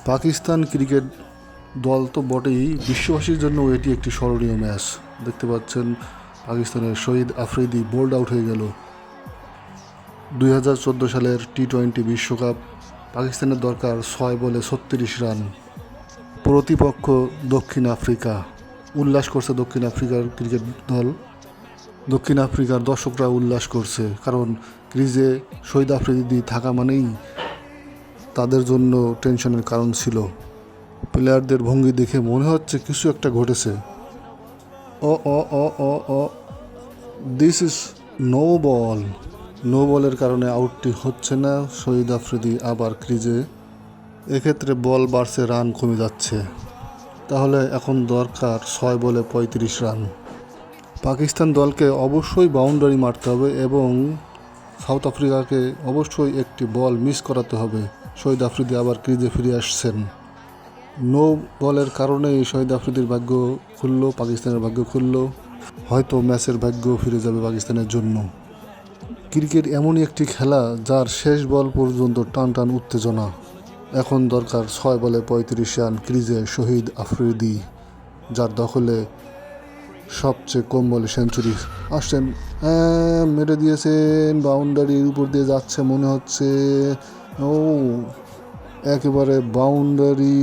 Pakistan cricket দল তো বটেই, বিশ্ববাসীর জন্য এটি একটি স্মরণীয় ম্যাচ। দেখতে পাচ্ছেন পাকিস্তানের শহীদ আফ্রিদি বোল্ড আউট হয়ে গেল। 2014 সালের টি-20 বিশ্বকাপ। পাকিস্তানের দরকার 6 বলে 36 রান। প্রতিপক্ষ দক্ষিণ আফ্রিকা। উল্লাস করছে দক্ষিণ আফ্রিকার ক্রিকেট দল। দক্ষিণ আফ্রিকার দর্শকরা উল্লাস করছে, কারণ ক্রিজে শহীদ আফ্রিদি থাকা মানেই তাদের জন্য টেনশনের কারণ ছিল। প্লেয়ারদের ভঙ্গি দেখে মনে হচ্ছে কিছু একটা ঘটেছে। ও ও ও ও ও this is no ball. No বলের কারণে আউটটি হচ্ছে না। শহীদ আফ্রিদি আবার ক্রিজে। এক্ষেত্রে বল বাড়ছে, রান কমে যাচ্ছে। তাহলে এখন দরকার 6 বলে 35 রান। পাকিস্তান দলকে অবশ্যই বাউন্ডারি মারতে হবে এবং সাউথ আফ্রিকাকে অবশ্যই একটি বল মিস করাতে হবে। শহীদ আফ্রিদি আবার ক্রিজে ফিরে আসছেন। নো বলের কারণেই শহীদ আফ্রিদির ভাগ্য খুলল, পাকিস্তানের ভাগ্য খুলল। হয়তো ম্যাচের ভাগ্য ফিরে যাবে পাকিস্তানের জন্য। ক্রিকেট এমনই একটি খেলা যার শেষ বল পর্যন্ত টান টান উত্তেজনা। এখন দরকার 6 বলে 35 রান। ক্রিজে শহীদ আফ্রিদি, যার দখলে সবচেয়ে কম বলে সেঞ্চুরি আসছেন। মেরে দিয়েছেন, বাউন্ডারির উপর দিয়ে যাচ্ছে মনে হচ্ছে। ও একেবারে বাউন্ডারি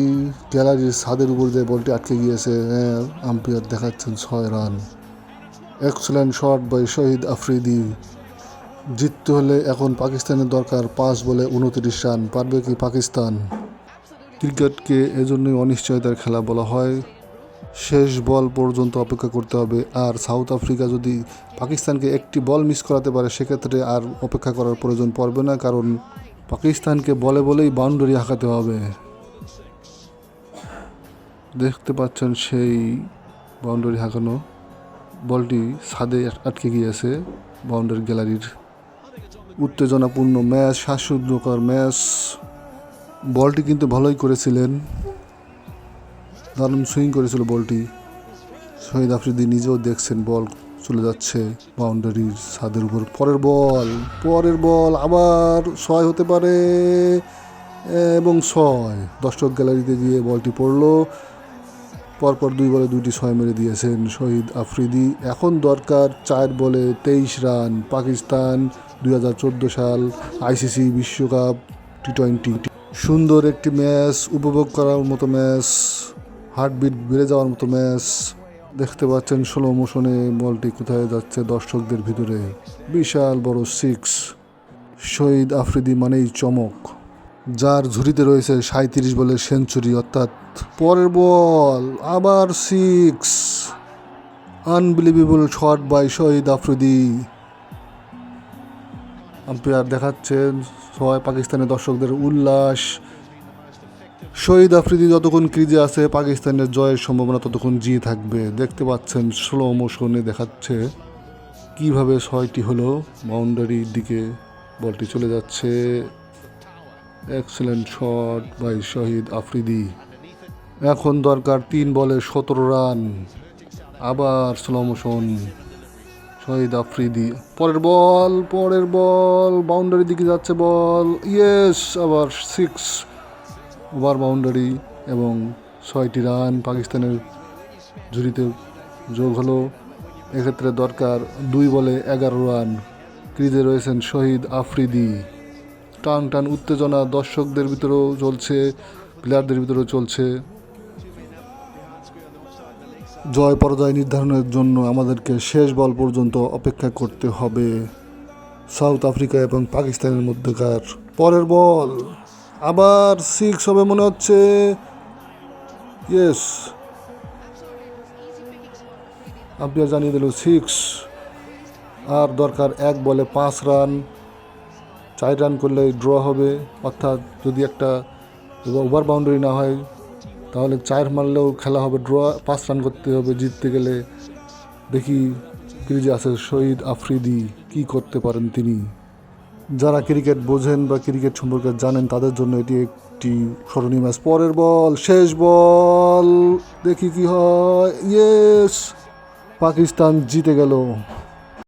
গ্যালারির ছাদের উপর দিয়ে বলটি আটকে গিয়েছে। আম্পায়ার দেখাচ্ছেন 6 run. Excellent shot by Shahid Afridi. জিততে হলে এখন পাকিস্তানের দরকার 5 বলে 29 রান। পারবে কি পাকিস্তান? ক্রিকেটকে এজন্যই অনিশ্চয়তার খেলা বলা হয়। শেষ বল পর্যন্ত অপেক্ষা করতে হবে। আর সাউথ আফ্রিকা যদি পাকিস্তানকে একটি বল মিস করাতে পারে, সেক্ষেত্রে আর অপেক্ষা করার প্রয়োজন পড়বে না, কারণ পাকিস্তানকে বলে বলেই বাউন্ডারি হাঁকাতে হবে। দেখতে পাচ্ছেন সেই বাউন্ডারি হাঁকানো বলটি ছাদে আটকে গিয়েছে। বাউন্ডারি গ্যালারির উত্তেজনাপূর্ণ ম্যাচ, শ্বাসরুদ্ধকর ম্যাচ। বলটি কিন্তু ভালোই করেছিলেন, দারুণ সুইং করেছিল বলটি। শহীদ আফ্রিদি নিজেও দেখছেন বল চলে যাচ্ছে বাউন্ডারির ছাদের উপর। পরের বল আবার 6 হতে পারে এবং 6। দর্শক গ্যালারিতে গিয়ে বলটি পড়লো। পরপর 2 বলে 2টি 6 মেরে দিয়েছেন শহীদ আফ্রিদি। এখন দরকার 4 বলে 23 রান। পাকিস্তান 2014 সাল ICC বিশ্বকাপ টি-20। সুন্দর একটি ম্যাচ, উপভোগ করার মতো ম্যাচ, হার্টবিট বেড়ে যাওয়ার মতো ম্যাচ। দেখতে পাচ্ছেন স্লো মোশনে বলটি কোথায় যাচ্ছে দর্শকদের ভিতরে। বিশাল বড় 6। শহীদ আফ্রিদি মানেই চমক, যার ঝুড়িতে রয়েছে 37 বলের সেঞ্চুরি। অর্থাৎ পরের বল আবার 6। Unbelievable shot by Shahid Afridi. Umpire দেখাচ্ছেন 6। পাকিস্তানের দর্শকদের উল্লাস। শহীদ আফ্রিদি যতক্ষণ ক্রিজে আছে, পাকিস্তানের জয়ের সম্ভাবনা ততক্ষণ জিয়ে থাকবে। দেখতে পাচ্ছেন স্লো মোশনে দেখাচ্ছে কিভাবে 6টি হলো। বাউন্ডারির দিকে বলটি চলে যাচ্ছে। Excellent shot by Shahid Afridi. এখন দরকার 3 বলে 17 রান। আবার স্লো মোশন। শহীদ আফ্রিদি, পরের বল বাউন্ডারির দিকে যাচ্ছে বল। ইয়েস, আবার 6 ওভার বাউন্ডারি এবং 6টি রান পাকিস্তানের ঝুড়িতে যোগ হলো। এক্ষেত্রে দরকার 2 বলে 11 রান। ক্রিজে রয়েছেন শহীদ আফ্রিদি। টান টান উত্তেজনা দর্শকদের ভিতরেও চলছে, প্লেয়ারদের ভিতরেও চলছে। জয় পরাজয় নির্ধারণের জন্য আমাদেরকে শেষ বল পর্যন্ত অপেক্ষা করতে হবে। সাউথ আফ্রিকা এবং পাকিস্তানের মধ্যকার পরের বল আবার 6 হবে মনে হচ্ছে। ইয়েস, আম্পায়ার জানিয়ে দিল 6। আর দরকার 1 বলে 5 রান। 4 রান করলে ড্র হবে। অর্থাৎ যদি একটা ওভার বাউন্ডারি না হয়, তাহলে 4 মারলেও খেলা হবে ড্র। 5 রান করতে হবে জিততে গেলে। দেখি ক্রিজে আছে শহীদ আফ্রিদি, কি করতে পারেন তিনি। যারা ক্রিকেট বোঝেন বা ক্রিকেট সম্পর্কে জানেন, তাদের জন্য এটি একটি স্মরণীয় ম্যাচ। পরের বল, শেষ বল, দেখি কি হয়। ইয়েস, পাকিস্তান জিতে গেল।